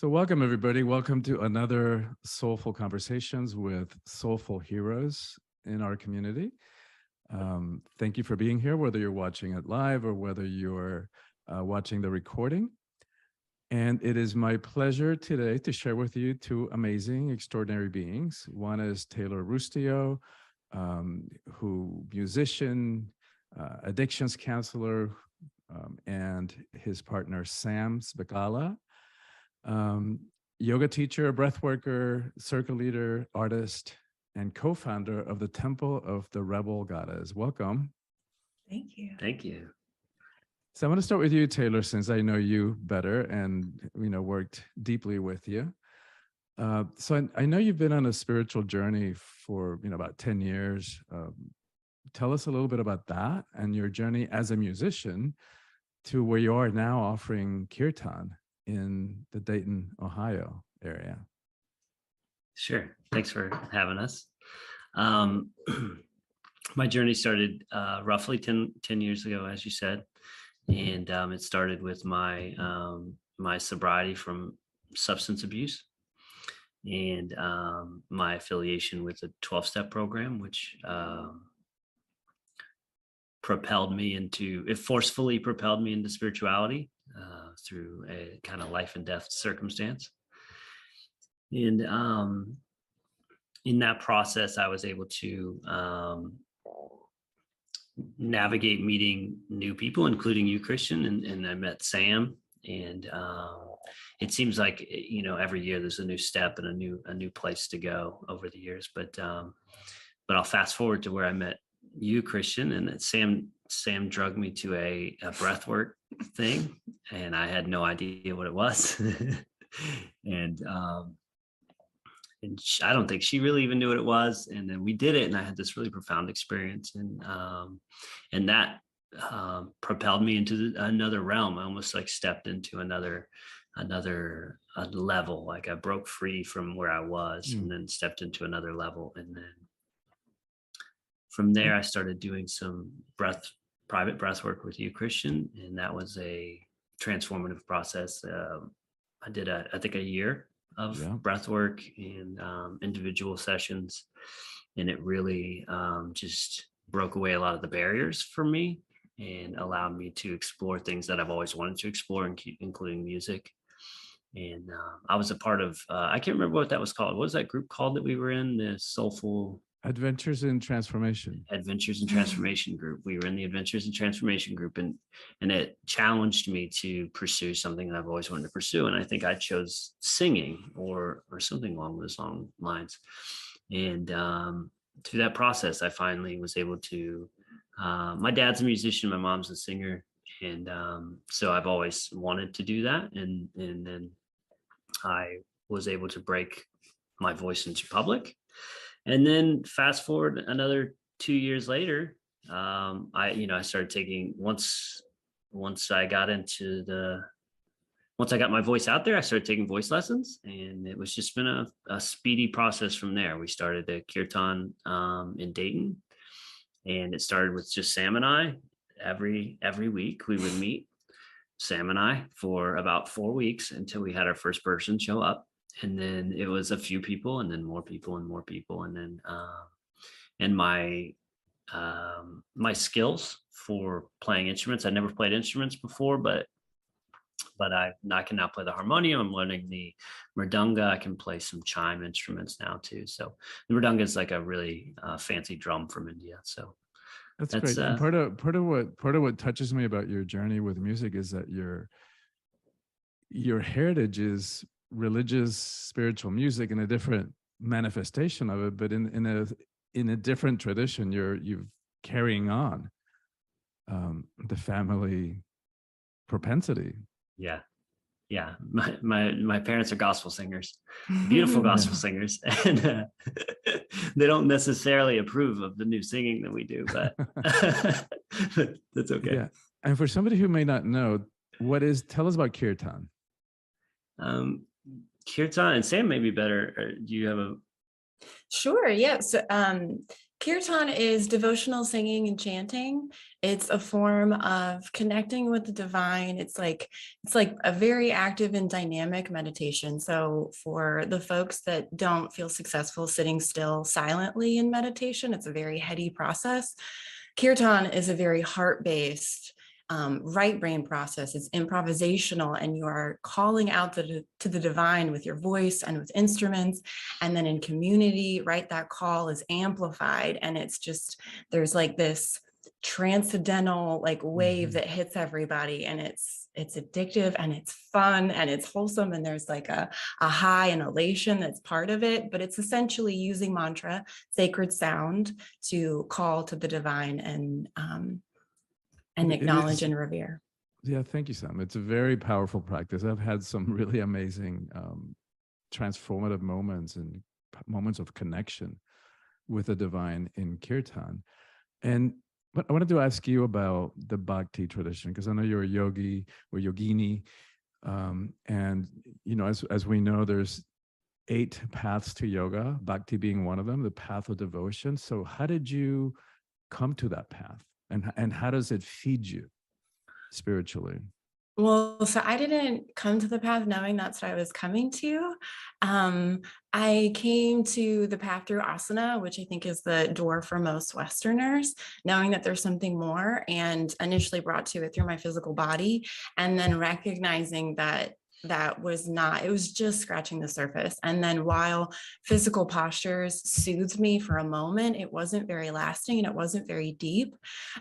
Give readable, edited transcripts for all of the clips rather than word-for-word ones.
So welcome, everybody. Welcome to another Soulful Conversations with Soulful Heroes in our community. Thank you for being here, whether you're watching it live or whether you're watching the recording. And it is my pleasure today to share with you two amazing, extraordinary beings. One is Taylor Roustio, who musician, addictions counselor, and his partner, Sam Spychalla. Yoga teacher, breath worker, circle leader, artist, and co-founder of the Temple of the Rebel Goddess. Welcome. Thank you. Thank you. So I'm going to start with you, Taylor, since I know you better and worked deeply with you. So I know you've been on a spiritual journey for about 10 years. Tell us a little bit about that and your journey as a musician to where you are now offering kirtan in the Dayton, Ohio area. Sure. Thanks for having us. My journey started roughly 10 years ago, as you said. And it started with my my sobriety from substance abuse and my affiliation with the 12-step program, which forcefully propelled me into spirituality through a kind of life and death circumstance. And in that process, I was able to navigate meeting new people, including you, Christian, and I met Sam. And it seems like every year there's a new step and a new place to go over the years. But I'll fast forward to where I met you, Christian, and that Sam drugged me to a breathwork thing, and I had no idea what it was. And I don't think she really even knew what it was. And then we did it, and I had this really profound experience, and that propelled me into another realm. I almost like stepped into another level. Like I broke free from where I was, and then stepped into another level. And then from there, I started doing some private breath work with you, Christian, and that was a transformative process. I did I think a year of breath work and individual sessions, and it really just broke away a lot of the barriers for me and allowed me to explore things that I've always wanted to explore, including music. And I was a part of I can't remember what that was called. What was that group called that we were in? The Soulful Adventures in Transformation. Adventures in Transformation group. We were in the Adventures in Transformation group, and it challenged me to pursue something that I've always wanted to pursue. And I think I chose singing or something along those lines. And through that process, I finally was able to. My dad's a musician, my mom's a singer, and so I've always wanted to do that. And then I was able to break my voice into public. And then fast forward another 2 years later, I started taking once I got my voice out there, I started taking voice lessons, and it was just been a speedy process from there. We started the kirtan in Dayton, and it started with just Sam and I. Every week we would meet, Sam and I, for about 4 weeks until we had our first person show up. And then it was a few people, and then more people and more people. And then, and my skills for playing instruments, I never played instruments before, but I can now play the harmonium. I'm learning the mridanga. I can play some chime instruments now too. So the mridanga is like a really fancy drum from India. So that's great. And part of what touches me about your journey with music is that your heritage is religious, spiritual music, and a different manifestation of it, but in a different tradition. You're carrying on the family propensity. Yeah. My parents are gospel singers, beautiful gospel singers, and they don't necessarily approve of the new singing that we do, but that's okay. Yeah. And for somebody who may not know, tell us about kirtan. Kirtan, and Sam may be better. Do you have a? Sure. Yeah. So Kirtan is devotional singing and chanting. It's a form of connecting with the divine. It's like a very active and dynamic meditation. So for the folks that don't feel successful sitting still silently in meditation, it's a very heady process. Kirtan is a very heart-based, right brain process. It's improvisational, and you are calling out to the divine with your voice and with instruments. And then in community, right, that call is amplified, and it's just, there's like this transcendental like wave that hits everybody, and it's addictive and it's fun and it's wholesome, and there's like a high and elation that's part of it. But it's essentially using mantra, sacred sound, to call to the divine and acknowledge and revere. Yeah, thank you, Sam. It's a very powerful practice. I've had some really amazing transformative moments and moments of connection with the divine in kirtan. But I wanted to ask you about the bhakti tradition, because I know you're a yogi or yogini. And, you know, as we know, there's 8 paths to yoga, bhakti being one of them, the path of devotion. So how did you come to that path? And how does it feed you spiritually? Well, so I didn't come to the path knowing that's what I was coming to. I came to the path through asana, which I think is the door for most Westerners, knowing that there's something more, and initially brought to it through my physical body, and then recognizing that was not, it was just scratching the surface. And then while physical postures soothed me for a moment, it wasn't very lasting and it wasn't very deep.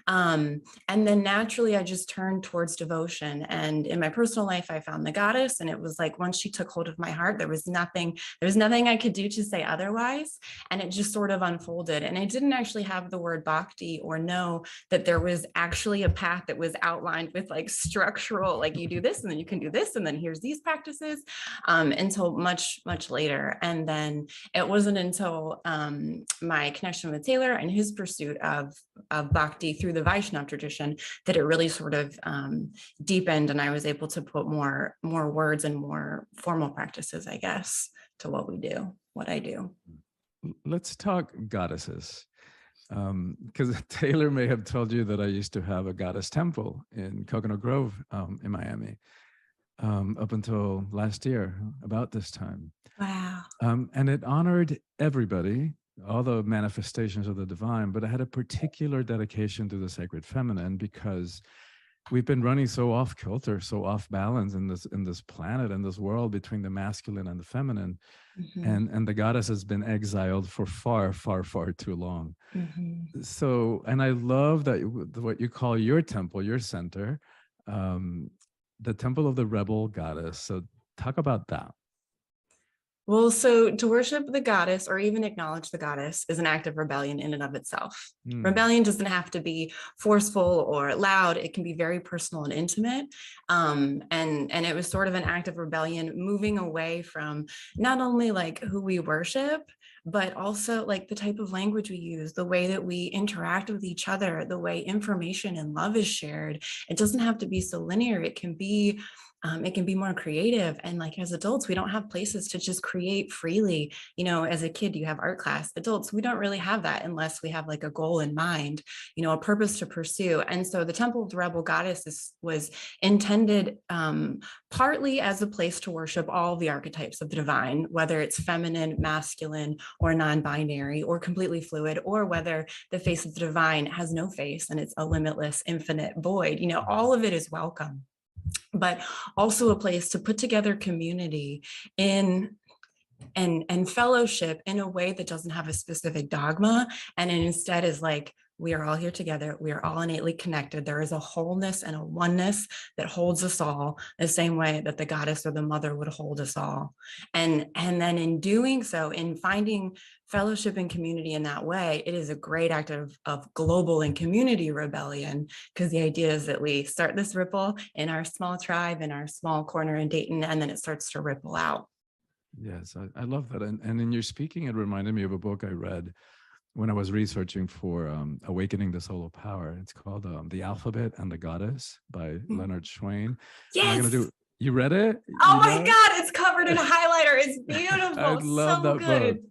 And then naturally I just turned towards devotion. And in my personal life, I found the goddess, and it was like, once she took hold of my heart, there was nothing I could do to say otherwise. And it just sort of unfolded. And I didn't actually have the word bhakti or know that there was actually a path that was outlined with like structural, like you do this and then you can do this, and then here's these practices, until much later. And then it wasn't until my connection with Taylor and his pursuit of bhakti through the Vaishnav tradition that it really sort of deepened, and I was able to put more words and more formal practices, I guess, to what I do. Let's talk goddesses. Because Taylor may have told you that I used to have a goddess temple in Coconut Grove in Miami. Up until last year, about this time. Wow. And it honored everybody, all the manifestations of the divine, but it had a particular dedication to the sacred feminine, because we've been running so off kilter, so off balance in this planet and this world between the masculine and the feminine. And the goddess has been exiled for far, far, far too long. So, and I love that what you call your temple, your center, the temple of the rebel goddess. So talk about that. Well, so to worship the goddess or even acknowledge the goddess is an act of rebellion in and of itself. Rebellion doesn't have to be forceful or loud. It can be very personal and intimate. And it was sort of an act of rebellion, moving away from not only like who we worship, but also like the type of language we use, the way that we interact with each other, the way information and love is shared. It doesn't have to be so linear. It can be more creative. And like as adults, we don't have places to just create freely. You know, as a kid, you have art class. Adults, we don't really have that unless we have like a goal in mind, you know, a purpose to pursue. And so the Temple of the Rebel Goddess was intended partly as a place to worship all the archetypes of the divine, whether it's feminine, masculine, or non-binary, or completely fluid, or whether the face of the divine has no face and it's a limitless, infinite void. You know, all of it is welcome. But also a place to put together community in and fellowship in a way that doesn't have a specific dogma, and it instead is like, we are all here together. We are all innately connected. There is a wholeness and a oneness that holds us all the same way that the goddess or the mother would hold us all. And then in doing so, in finding fellowship and community in that way, it is a great act of global and community rebellion, because the idea is that we start this ripple in our small tribe, in our small corner in Dayton, and then it starts to ripple out. Yes, I love that. And in your speaking, it reminded me of a book I read when I was researching for Awakening the Soul of Power. It's called The Alphabet and the Goddess by Leonard Swain. Yes. You read it? Oh my God, it's covered in highlighter. It's beautiful. I love so that good. book.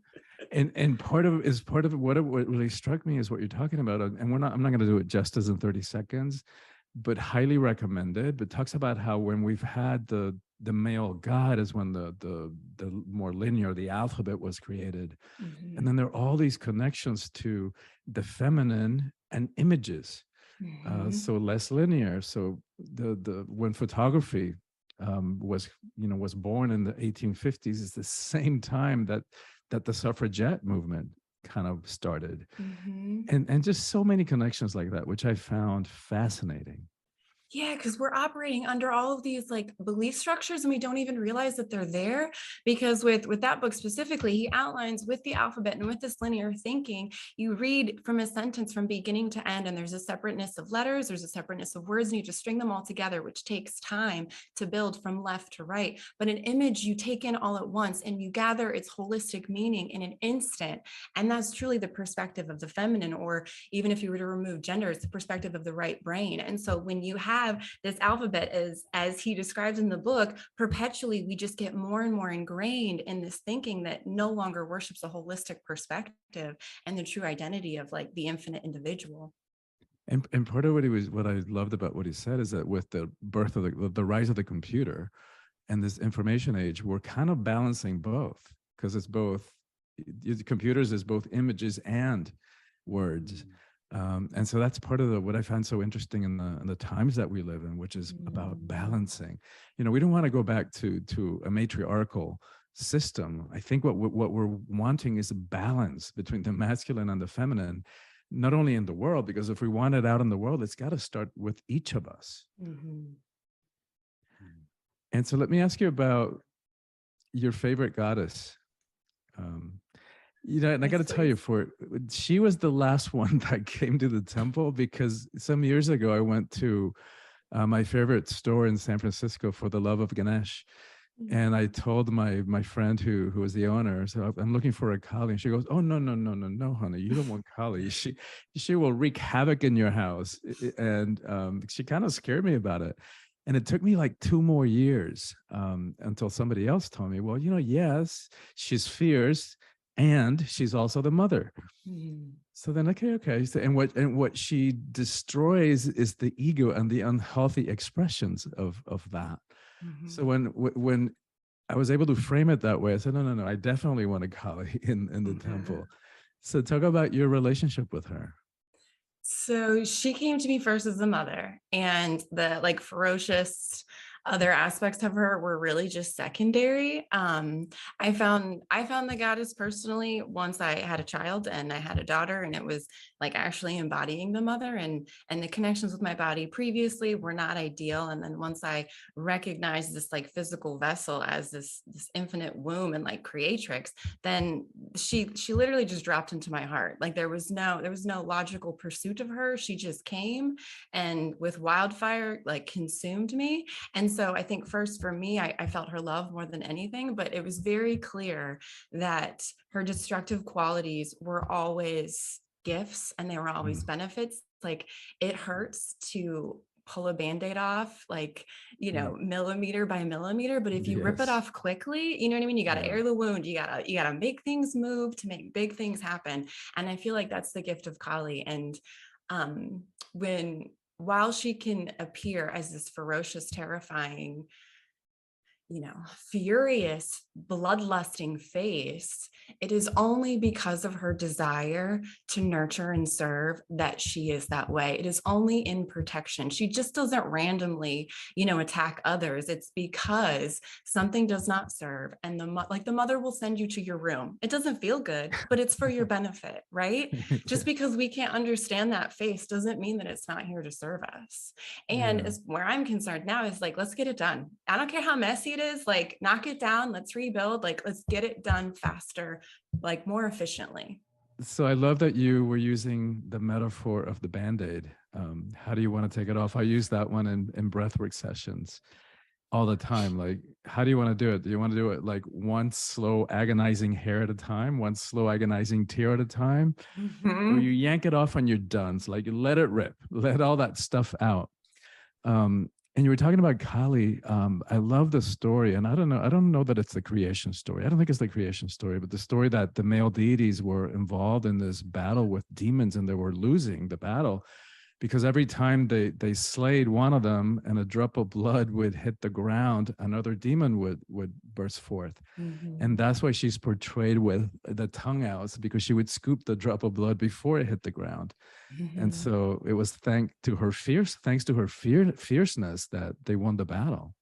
And part of what really struck me is what you're talking about. And I'm not going to do it justice in 30 seconds, but highly recommended. But talks about how when we've had the male God is when the more linear, the alphabet was created. Mm-hmm. And then there are all these connections to the feminine and images. Mm-hmm. So less linear. So when photography was born in the 1850s, is the same time that the suffragette movement kind of started. Mm-hmm. And just so many connections like that, which I found fascinating. Yeah, because we're operating under all of these like belief structures and we don't even realize that they're there. Because with that book specifically, he outlines with the alphabet and with this linear thinking, you read from a sentence from beginning to end, and there's a separateness of letters, there's a separateness of words, and you just string them all together, which takes time to build from left to right. But an image you take in all at once and you gather its holistic meaning in an instant. And that's truly the perspective of the feminine, or even if you were to remove gender, it's the perspective of the right brain. And so when you have this alphabet, as he describes in the book, perpetually we just get more and more ingrained in this thinking that no longer worships a holistic perspective and the true identity of like the infinite individual. And part of what I loved about what he said is that with the birth of the rise of the computer and this information age, we're kind of balancing both, because it's both computers is both images and words. And so that's part of what I find so interesting in the times that we live in, which is about balancing. We don't want to go back to a matriarchal system. I think what we're wanting is a balance between the masculine and the feminine, not only in the world, because if we want it out in the world, it's got to start with each of us. Mm-hmm. And so let me ask you about your favorite goddess. And I got to tell you, she was the last one that came to the temple, because some years ago I went to my favorite store in San Francisco for the love of Ganesh. And I told my friend who was the owner, so I'm looking for a Kali. And she goes, "Oh, no, honey, you don't want Kali. She will wreak havoc in your house." And she kind of scared me about it. And it took me like 2 more years until somebody else told me, well, yes, she's fierce, and she's also the mother. So then, okay. So, and what she destroys is the ego and the unhealthy expressions of that. So when I was able to frame it that way, I said, no, I definitely want a Kali in the temple. So talk about your relationship with her. So she came to me first as a mother, and the like ferocious other aspects of her were really just secondary. I found the goddess personally once I had a child and I had a daughter, and it was like actually embodying the mother, and the connections with my body previously were not ideal. And then once I recognized this like physical vessel as this infinite womb and like creatrix, then she literally just dropped into my heart. Like there was no logical pursuit of her. She just came and with wildfire like consumed me. And so I think first for me, I felt her love more than anything, but it was very clear that her destructive qualities were always gifts and they were always benefits. Like it hurts to pull a Band-Aid off, like, millimeter by millimeter. But if you rip it off quickly, you know what I mean? You got to air the wound. You gotta make things move to make big things happen. And I feel like that's the gift of Kali. And while she can appear as this ferocious, terrifying, furious, bloodlusting face, it is only because of her desire to nurture and serve that she is that way. It is only in protection. She just doesn't randomly, attack others. It's because something does not serve. And the mother will send you to your room. It doesn't feel good, but it's for your benefit, right? Just because we can't understand that face doesn't mean that it's not here to serve us. And as where I'm concerned now is like, let's get it done. I don't care how messy it is, like knock it down, let's rebuild, like let's get it done faster, like more efficiently. So I love that you were using the metaphor of the Band-Aid. How do you want to take it off? I use that one in breathwork sessions all the time. Like, how do you want to do it? Do you want to do it like one slow agonizing hair at a time, one slow agonizing tear at a time? Or you yank it off and you're done. So like, you let it rip, let all that stuff out. And you were talking about Kali. I love the story, and I don't know that it's the creation story. I don't think it's the creation story, but the story that the male deities were involved in this battle with demons, and they were losing the battle because every time they slayed one of them, and a drop of blood would hit the ground, another demon would burst forth. And that's why she's portrayed with the tongue out, because she would scoop the drop of blood before it hit the ground. And so it was thanks to her fierceness that they won the battle.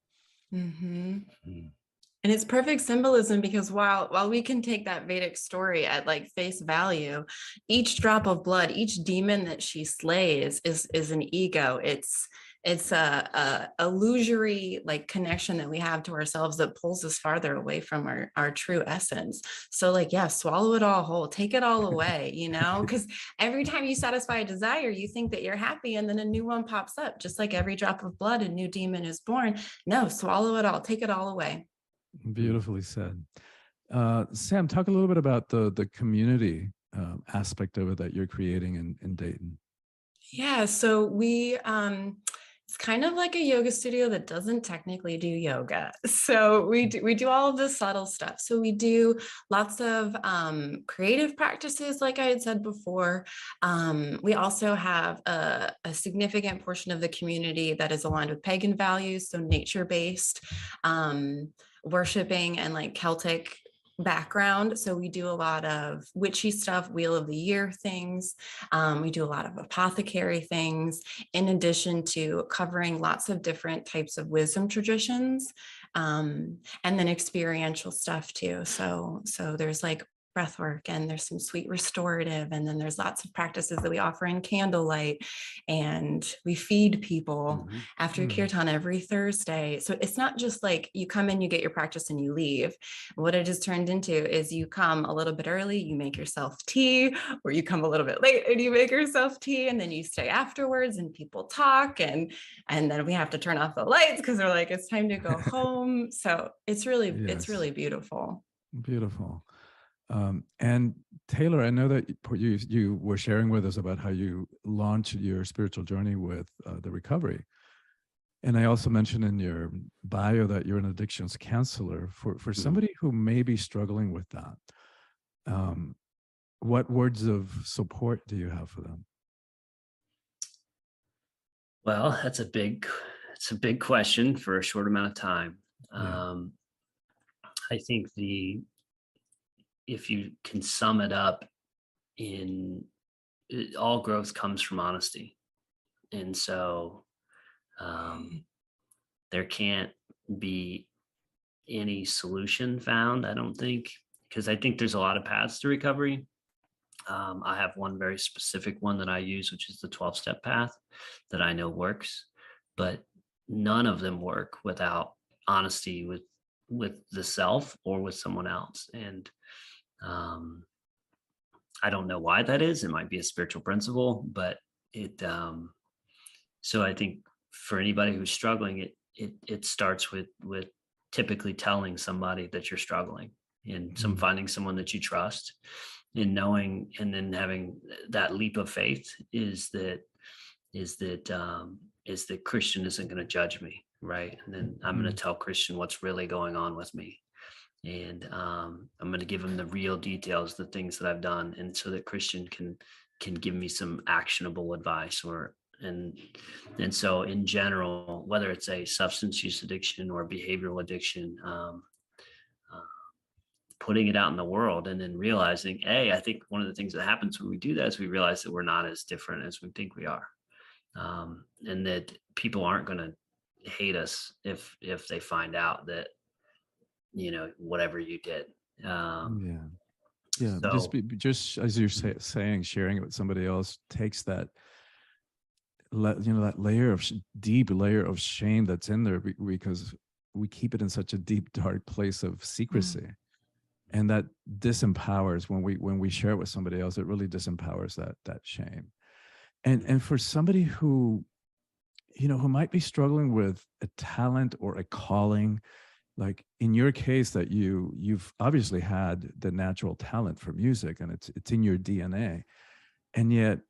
And it's perfect symbolism, because while we can take that Vedic story at like face value, each drop of blood, each demon that she slays is an ego. It's a illusory like connection that we have to ourselves that pulls us farther away from our true essence. So like, yeah, swallow it all whole, take it all away, you know, because every time you satisfy a desire, you think that you're happy, and then a new one pops up. Just like every drop of blood, a new demon is born. No, swallow it all, take it all away. Beautifully said. Sam, talk a little bit about the community aspect of it that you're creating in Dayton. Yeah, so we it's kind of like a yoga studio that doesn't technically do yoga. So we do all of the subtle stuff. So we do lots of creative practices, like I had said before. We also have a significant portion of the community that is aligned with pagan values, so nature-based, worshiping, and like Celtic background. So we do a lot of witchy stuff, Wheel of the Year things. We do a lot of apothecary things, in addition to covering lots of different types of wisdom traditions, and then experiential stuff too. So there's like breath work, and there's some sweet restorative, and then there's lots of practices that we offer in candlelight, and we feed people after kirtan every Thursday. So it's not just like you come in, you get your practice, and you leave. What it has turned into is you come a little bit early, you make yourself tea, or you come a little bit late and you make yourself tea, and then you stay afterwards and people talk, and then we have to turn off the lights because they're like, it's time to go home. So it's really beautiful. Beautiful. And Taylor, I know that you were sharing with us about how you launched your spiritual journey with the recovery. And I also mentioned in your bio that you're an addictions counselor. For somebody who may be struggling with that, what words of support do you have for them? Well, it's a big question for a short amount of time. Yeah. I think if you can sum it up all growth comes from honesty. And so there can't be any solution found, I don't think, because I think there's a lot of paths to recovery. I have one very specific one that I use, which is the 12-step path that I know works, but none of them work without honesty with the self or with someone else. And I don't know why that is. It might be a spiritual principle, but so I think for anybody who's struggling, it starts with typically telling somebody that you're struggling, and finding someone that you trust, and knowing, and then having that leap of faith is that Christian isn't going to judge me, right? And then I'm going to tell Christian what's really going on with me. And I'm going to give him the real details, the things that I've done, and so that Christian can give me some actionable advice. And so in general, whether it's a substance use addiction or behavioral addiction, putting it out in the world, and then realizing, I think one of the things that happens when we do that is we realize that we're not as different as we think we are, and that people aren't going to hate us if they find out that, whatever you did. So, just as you're saying, sharing it with somebody else takes that, that layer of deep layer of shame that's in there, because we keep it in such a deep, dark place of secrecy, and that disempowers when we share it with somebody else. It really disempowers that shame. And for somebody who might be struggling with a talent or a calling, like in your case, that you've obviously had the natural talent for music, and it's in your DNA, and yet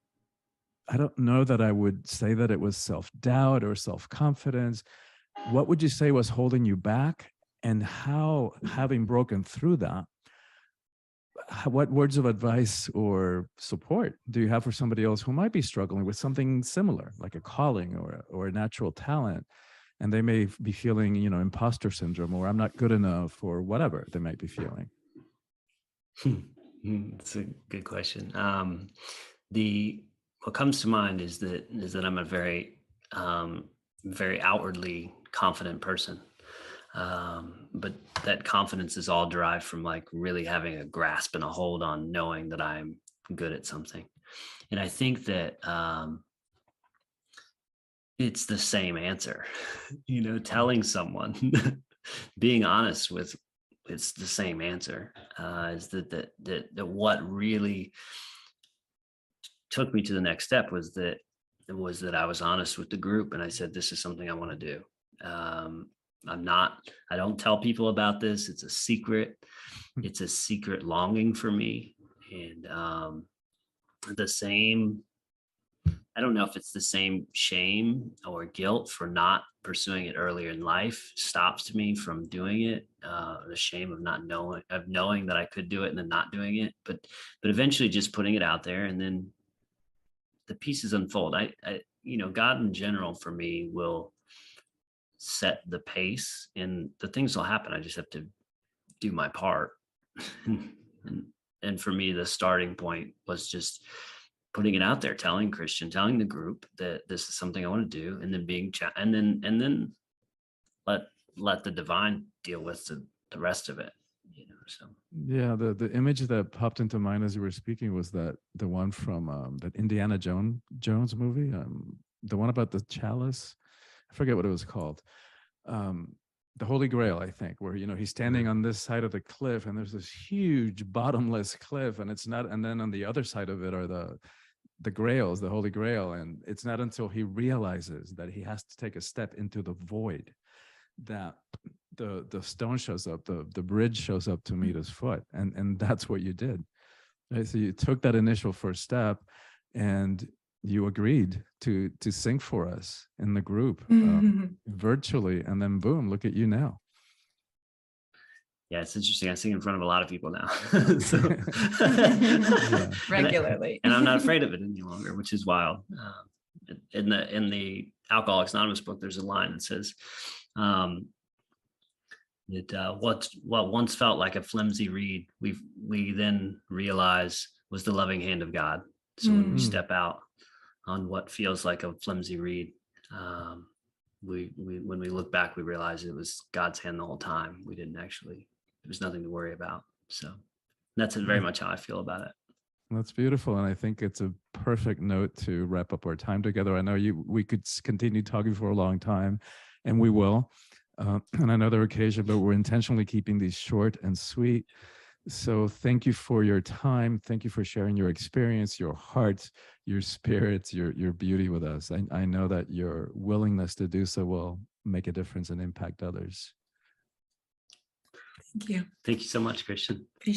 I don't know that I would say that it was self-doubt or self-confidence. What would you say was holding you back, and how, having broken through that, what words of advice or support do you have for somebody else who might be struggling with something similar, like a calling or a natural talent, and they may be feeling, imposter syndrome, or I'm not good enough, or whatever they might be feeling? That's a good question. What comes to mind is that I'm a very very outwardly confident person. But that confidence is all derived from like really having a grasp and a hold on knowing that I'm good at something. And I think that it's the same answer, telling someone, being honest with, it's the same answer. Is that what really took me to the next step was that I was honest with the group, and I said, this is something I want to do. I don't tell people about this. It's a secret. It's a secret longing for me. And I don't know if it's the same shame or guilt for not pursuing it earlier in life stops me from doing it. The shame of knowing that I could do it and then not doing it, but eventually just putting it out there, and then the pieces unfold. I God in general for me will set the pace, and the things will happen. I just have to do my part. and for me, the starting point was just putting it out there, telling the group that this is something I want to do, and then and then let the divine deal with the rest of it. So yeah, the image that popped into mind as you were speaking was the one from that Indiana Jones movie, the one about the chalice. I forget what it was called. The Holy Grail, I think, where he's standing on this side of the cliff, and there's this huge bottomless cliff, and then on the other side of it are the grails, the Holy Grail, and it's not until he realizes that he has to take a step into the void that the stone shows up, the bridge shows up to meet his foot, and that's what you did. Right? So you took that initial first step, and you agreed to sing for us in the group virtually, and then boom, look at you now. Yeah, it's interesting. I sing in front of a lot of people now. Regularly. And I'm not afraid of it any longer, which is wild. In the Alcoholics Anonymous book, there's a line that says that what once felt like a flimsy reed, we then realize was the loving hand of God. So when we step out on what feels like a flimsy reed, when we look back, we realize it was God's hand the whole time. We didn't actually, there was nothing to worry about. So that's very much how I feel about it. That's beautiful. And I think it's a perfect note to wrap up our time together. I know we could continue talking for a long time, and we will on another occasion, but we're intentionally keeping these short and sweet. So thank you for your time. Thank you for sharing your experience, your heart, your spirits, your beauty with us. I know that your willingness to do so will make a difference and impact others. Thank you. Thank you so much, Christian.